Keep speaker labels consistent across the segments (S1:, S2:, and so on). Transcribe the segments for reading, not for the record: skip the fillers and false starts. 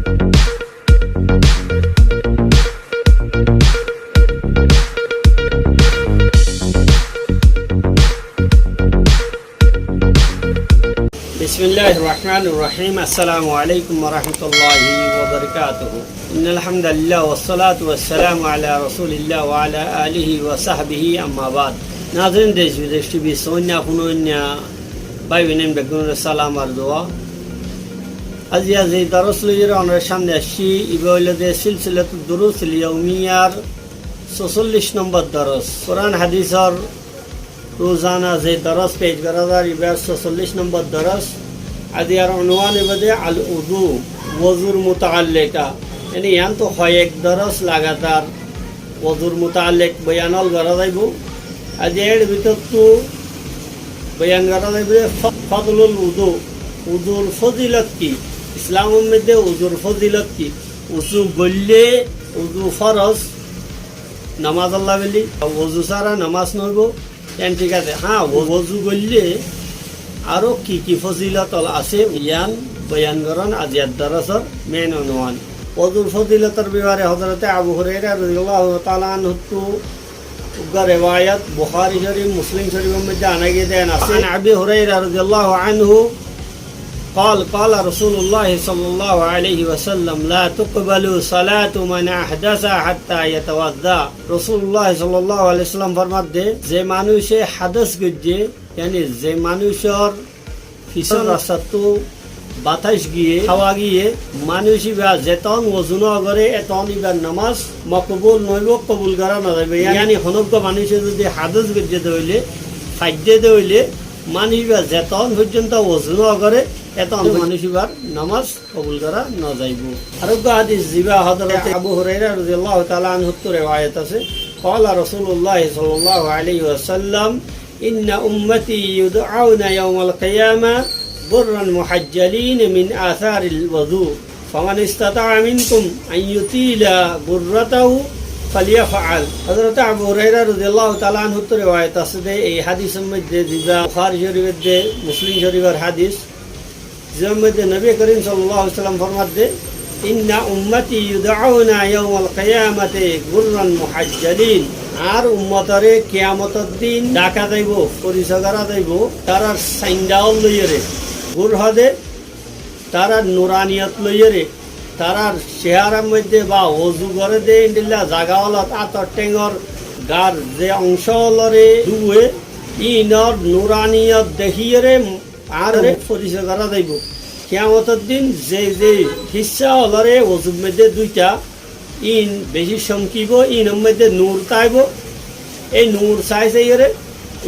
S1: बिस्मिल्लाहिर रहमानिर रहीम अस्सलामु अलैकुम व रहमतुल्लाहि व बरकातुहू इन्नल हम्दुलिल्लाह वस्सलातु वस्सलामु अला रसूलिल्लाह व अला आलिहि व सहबिहि अम्मा बाद। नाज़रीन देश विदेश टीवी सोन्या खुनोन्या भाई बहन बेगुन सालाम और दुआ। आज ये दरस लइर আমরা সামনে আসছি ইবাদতে সিলসিলাতুদ দুরুস ইয়াউমিয়ার 46 নম্বর দরস কোরআন হাদিসের रोजाना जे दरस पेश करा था 46 नंबर दरस आदियार उन्वान बदे अल उर्दू वज़ूर मुताल्लिका यानी यहाँ तो है एक दरस लगातार वज़ूर मुताल्लिक बयानल करा था वो आदियार भीतर तो बयान करा था वो फضलुल उर्दू उर्दूर फजीलत की इस्लाम में दे उर्दूर फजीलत की उसु गल्ले उर्दू फरज नमाज अल्लाह बेली वज़ू सारा नमाज नगो ठीक है। हाँ वजू करले आरो की फजिलत আছে ইয়ান বয়ান করেন আজিয়ার দরসের মেন উনওয়ান ওযুর ফজিলতের ব্যাপারে হযরত আবু হুরায়রা রাদিয়াল্লাহু তাআলা আনহু রিওয়ায়াত বুখারী শরীফ মুসলিম শরীফের মধ্যে আনা গিয়ে আছে আবু হুরায়রা রাদিয়াল্লাহু আনহু قال قال رسول الله صلى الله عليه وسلم لا تقبل صلاة من أحدث حتى يتوضأ। رسول الله صلى الله عليه وسلم फरमाते जे मानुषे हादस गजे यानी जे मानुषर फिसन रास्तातो বাতাস গিয়ে হাওয়া গিয়ে মানুষই বা যেতন ওযু না করে এতন ইবার নামাজ মকবুল নইব কবুল করা না যাবে यानी হনজ্ঞ মানুষে যদি হাদস গজে দইলে খাদ্য দইলে মানুষ বা যেতন পর্যন্ত ওযু না করে এতন মানুষিবার নামাজ কবুল করা না যাইব। আরেকটা হাদিস জিবা হযরত আবু হুরায়রা রাদিয়াল্লাহু তাআলা আনহু রিওয়ায়াত আছে قال رسول الله صلى الله عليه وسلم إن أمتي يدعون يوم القيامة برا محجلين من آثار الوضوء فمن استطاع منكم أن يطيل برته فليفعل। হযরত আবু হুরায়রা রাদিয়াল্লাহু তাআলা আনহু রিওয়ায়াত আছে এই হাদিসের মধ্যে জিবা বুখারী শরীফের মুসলিম শরীফের হাদিস जमद नबी करीम सल्लल्लाहु अलैहि वसल्लम फरमाते इन्ना उम्मती युदअउना यौमल क़ियामति गुर्रन मुहज्जलिन आर उम्मतरे कियामतर दिन डाका जाइब परिचय करा जाइब तारा साइंडाल लइरे गुर हदे तारा नुरानियत लइरे तारा চেহারার মধ্যে বা ওযু করে দে ইন্দিল্লা জাগাওয়ালত আতর টেঙ্গর গার যে অংশলরে দুয়ে ইনর নুরানিয়ত দেখিরে আর পরিচয় করা যাইব কিয়ামতের দিন যে যে হিস্সা হলরে ওযুর মধ্যে দুইটা ইন বেশি চমকিব ইনের মধ্যে নূর তাইব এই নূর চাইছে এরে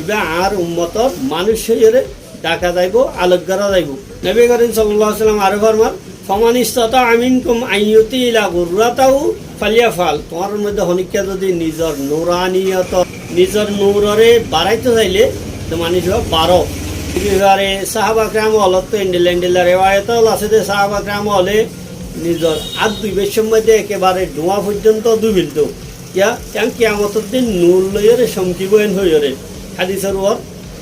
S1: এবার আর উম্মতর মানুষ এরে ডাকা যাইব আলোক করা যাইব। নবী করিম সাল্লাল্লাহু আলাইহি ওয়াসাল্লাম আরো ফরমান ফামান ইসতাতা মিনকুম আইয়ুতিলা গুররাতাহু ফালিয়াফাল তোমার মধ্যে হনিকা যদি নিজের নূরানিয়ত নিজের নূররে বাড়াইতে চাইলে তো মানুষ 12 এবারে সাহাবা کرام হলত ইন্ডিল্লা রিওয়ায়াত আছে যে সাহাবা کرام হলে নিজের আর দুই বেশর মধ্যে একেবারে ধোঁয়া পর্যন্ত দুবিল তো কিয়ামতের দিন নূর লইরে চমকিবন হইরে হাদিসের ওর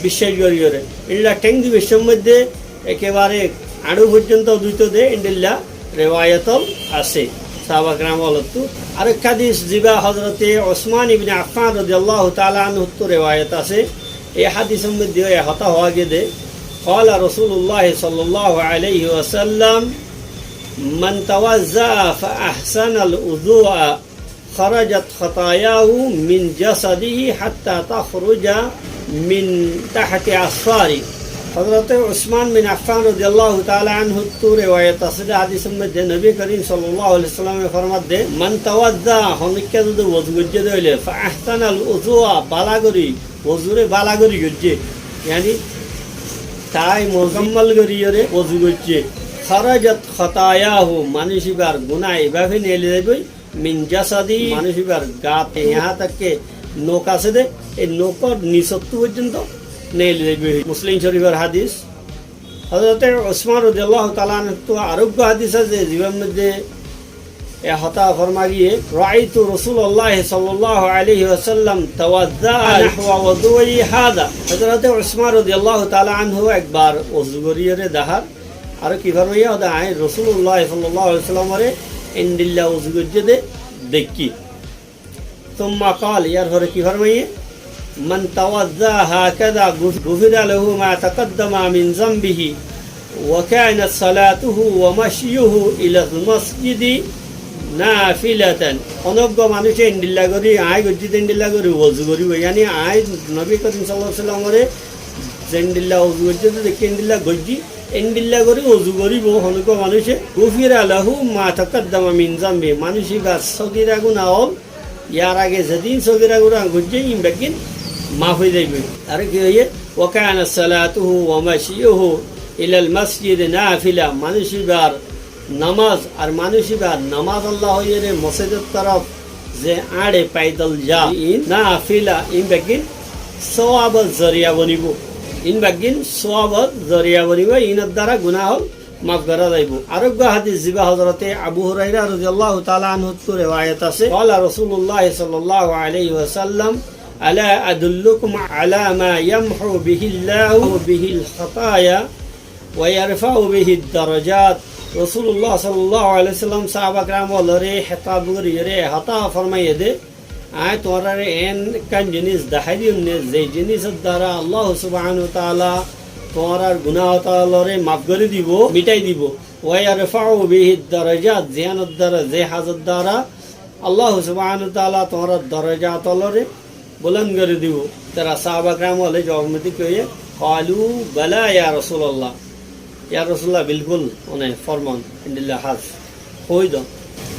S1: বিশ্বাস করিরে ইল্লা টেং দুই বেশর মধ্যে একেবারে আড়ু পর্যন্ত দুইতো দে ইন্ডিল্লা রিওয়ায়াত আছে সাহাবা کرام হলত আর এক হাদিস জিবা হযরতে ওসমান ইবনে আফফান রাদিয়াল্লাহু তাআলা আনহু রিওয়ায়াত আছে এই হাদিসের মধ্যে হতা হওয়া গেছে قال رسول الله صلى الله عليه وسلم من توضأ فأحسن الوضوء خرجت خطاياه من جسده حتى تخرج من تحت أظفاره। হযরত ওসমান বিন আফফান রাদিয়াল্লাহু তাআলা আনহু রিওয়ায়াত আছে হাদিসের মধ্যে নবী করিম সাল্লাল্লাহু আলাইহি ওয়াসাল্লামের ফরমাতে মান তাওয়াজ্জা হনিকা যদি ওযু করতে দইলে ফাহসানাল উযুআ বালাগরি ওযুরে বালাগরি করছে यानी তাই মুকাম্মাল করিয়ে ওযু করছে খারাজাত খাতায়াহু মানুষিবার গুনাহ এভাবে নেলে যাবে মিন জাসাদি মানুষিবার গাতে यहाँ तक के নোক আছে দে এই নোকর নিচত্ব পর্যন্ত নেলে যাবে। মুসলিম শরীফের হাদিস হযরত ওসমান রাদিয়াল্লাহু তাআলা আনহু আরোগ্য হাদিস আছে জীবন মধ্যে हता फरमाइए राइतु रसूलुल्लाह सल्लल्लाहु अलैहि वसल्लम तवद्दा नहवा वदुई हादा। हजरत उस्मान रदियल्लाहु ताला अन्हु एक बार वज़ू करिए दाहार আর কি ফরমাইয়া ওদা আই রাসূলুল্লাহ সাল্লাল্লাহু আলাইহি ওয়াসাল্লামরে ইনদিল্লা ওযু গজ্জে দেখি তুম্মা قال ইয়ার পরে কি ফরমাইয়া মান তাওয়াজ্জা হাকাযা গুফিরা লাহু মা তাকদ্দামা মিন যামবিহি ওয়া কানাত সালাতুহু ওয়া মাশিয়ুহু ইলা মসজিদি নাফিলাতান অনগ্য মানুষে ইনদিল্লা করি আই গজ্জে ইনদিল্লা করি ওযু করিব यानी আই নবী করিম সাল্লাল্লাহু আলাইহি ওয়াসাল্লামরে ইনদিল্লা ওযু গজ্জে দেখি ইনদিল্লা গজ্জি ইনদিল্লা করি ওযু করিব অনগ্য মানুষে গুফিরা লাহু মা তাকদ্দামা মিন যামবি মানুষি বা সগীরা গুনাহ ইয়ার আগে যেদিন সগীরা গুনাহ গজ্জে ইন বাকিন মাফ হয়ে যাইবে আর কি হইয়ে ওয়া কানা সালাতুহু ওয়া মাশিয়ুহু ইলাল মসজিদ নাফিলা মানুষিবার নামাজ আর মানুষিবার নামাজ আল্লাহ হইয়ে মসজিদের তরফ যে আড়ে পাইদল যা নাফিলা ইন বাকিন সওয়াব জরিয়া বনিব ইন বাকিন সওয়াব জরিয়া বনিব ইনার দ্বারা গুনাহ মাফ করা যাইব আরোগ্য হাদিস জিবা হযরতে আবু হুরায়রা রাদিয়াল্লাহু তাআলা আনহু রিওয়ায়াত আছে قال رسول الله صلى الله عليه وسلم ألا أدلكم على ما يمحو به الله به الخطايا ويرفع به الدرجات رسول الله صلى الله عليه وسلم صحابہ کرام ولরে خطاب গরিরে হতা ফরমাইয়ে দে আয় তোরারে এন কান জিনিস দেখাইদিম নে যে জিনিসের দ্বারা আল্লাহ সুবহানাহু ওয়া তাআলা তোরার গুনাহ তাআলারে মাফ করে দিব মিটাই দিব ওয়ারফাউ বিহি দারাজাত জিয়ানত দ্বারা যে হাজত দ্বারা আল্লাহ সুবহানাহু ওয়া তাআলা তোরার দরজাত তাআলারে बुलंद कर दियो तेरा साहबा कराम वाले जवाब में कहिए कालू बला या रसूलुल्लाह बिल्कुल उन्हें फरमान इंदिल्ला हज होई दो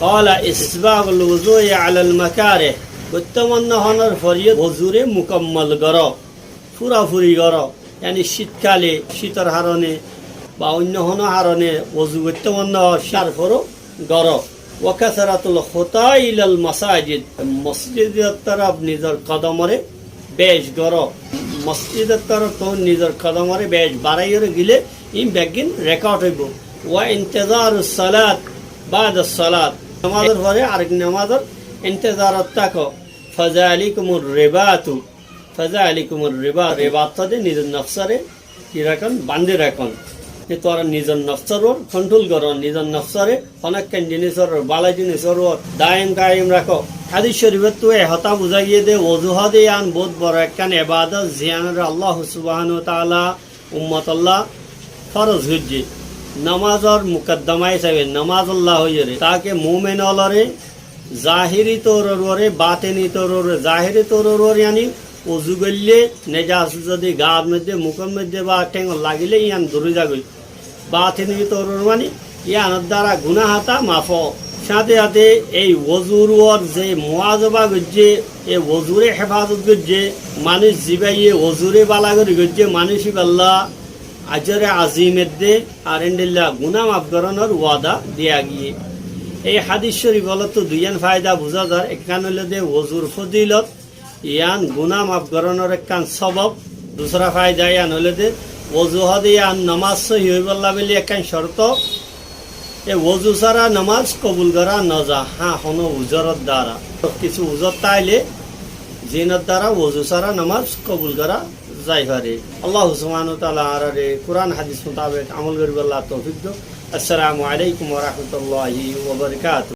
S1: قال اسباغ الوضوء على المكاره বর্তমান হনার ফরিয়ত ওযুরে মুকম্মল করো পুরাপুরি করো यानी শীতকালে শীতের হারণে বা অন্য হন হারণে ওযু বর্তমান সার করো করো ওয়াকাসারাতুল খুতা ইলাল মাসাজিদ মসজিদের তরফ নিজের কদমরে বেশ গরো মসজিদের তরফ তো নিজের কদমরে বেশ বাড়াইরে গিলে ইন বেগিন রেকর্ড হইব ওয়া ইন্তেজারুস সালাত বাদাস সালাত নামাজের পরে আরেক নামাজের ইন্তেজারত থাকো ফাযালিকুমুর রিবাত নিজের নফসরে কি রাখেন বান্ধে রাখেন তোরা নিজের নফসর কন্ট্রোল করো নিজের নফসরে অনেকখান জিনিসের বালা জিনিসের দায়েম কায়েম রাখো হাদিস শরীফত তো হতা বুঝাইয়ে দে ওযুহাদে আন বহুত বড় একখান ইবাদত জিয়ানের আল্লাহ সুবহানাহু ওয়া তাআলা উম্মত আল্লাহ ফরজ হজ্জে নামাজের মুকদ্দমা হিসাবে নামাজ আল্লাহ হইয়ে তাকে মুমিন অলরে জাহিরি তৌররে বাতিনি তৌররে জাহিরি তৌররে यानी ওযু গল্লে নেজাস যদি গার মধ্যে মুখের মধ্যে বা ঠেং লাগিলে ইয়ান দূরে যাবে বাতিনি তৌরর মানে ইয়ানের দ্বারা গুনাহ হাতা মাফ সাথে সাথে এই ওযুর যে মুআযাবা গজ্জে এই ওযুরে হেফাজত গজ্জে মানুষ জিবাইয়ে ওযুরে বালা করে গজ্জে মানুষই আল্লাহ আজরে আজিমের দে আর ইনদিল্লাহ গুনাহ মাফ করানোর ওয়াদা দেয়া গিয়ে এই হাদিস শরীফ বলত দুইয়ান ফায়দা বুঝা যায় একখান হলে দে ওযুর ফজিলত ইয়ান গুনাহ মাফ করানোর একখান সবব दूसरा फायदा यान হলে দে ওযুহাদে ইয়ান নামাজ সহি হইবল্লা বলি একখান শর্ত এ ওযু ছাড়া নামাজ কবুল করা না যা হ্যাঁ কোনো উজরত দ্বারা কিছু উজর তাইলে জিনত দ্বারা ওযু ছাড়া নামাজ কবুল করা যাই পারে আল্লাহ সুবহানাহু ওয়া তাআলা আরে কুরআন হাদিস মোতাবেক আমল করিব আল্লাহ তৌফিক দাও আসসালামু আলাইকুম ওয়া রাহমাতুল্লাহি ওয়া বারাকাতুহু।